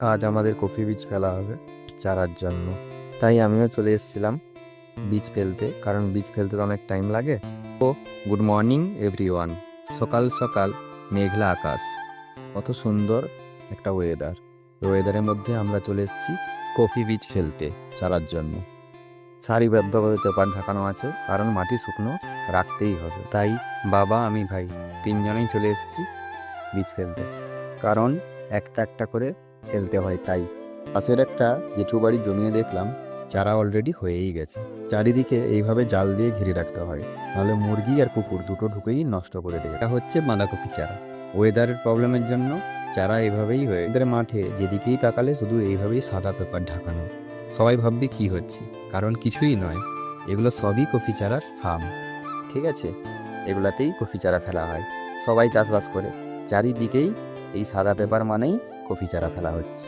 আজ আমাদের কফি বীজ ফেলা হবে চারার জন্য। তাই আমিও চলে এসেছিলাম বীজ ফেলতে, কারণ বীজ ফেলতে তো অনেক টাইম লাগে। তো গুড মর্নিং এভরিওয়ান। সকাল সকাল মেঘলা আকাশ, কত সুন্দর একটা ওয়েদার। ওয়েদারের মধ্যে আমরা চলে এসেছি কফি বীজ ফেলতে চারার জন্য। সারিবদ্ধভাবে পেপার ঢাকানো আছে, কারণ মাটি শুকনো রাখতেই হবে। তাই বাবা, আমি, ভাই তিনজনেই চলে এসেছি বীজ ফেলতে, কারণ একটা একটা করে ফেলতে হয়। তাই পাশের একটা জেঠু বাড়ির জমিয়ে দেখলাম চারা অলরেডি হয়েই গেছে। চারিদিকে এইভাবে জাল দিয়ে ঘিরে রাখতে হয়, নাহলে মুরগি আর কুকুর দুটো ঢুকেই নষ্ট করে দেবে। এটা হচ্ছে বাঁধাকপি চারা। ওয়েদারের প্রবলেমের জন্য চারা এভাবেই হয়ে এদের মাঠে যেদিকেই তাকালে শুধু এইভাবেই সাদা পেপার ঢাকানো। সবাই ভাববে কি হচ্ছে, কারণ কিছুই নয়, এগুলো সবই কফি চারার ফার্ম। ঠিক আছে, এগুলাতেই কফি চারা ফেলা হয়। সবাই চাষবাস করে, চারিদিকেই এই সাদা পেপার মানেই কফি চারা ফেলা হচ্ছে।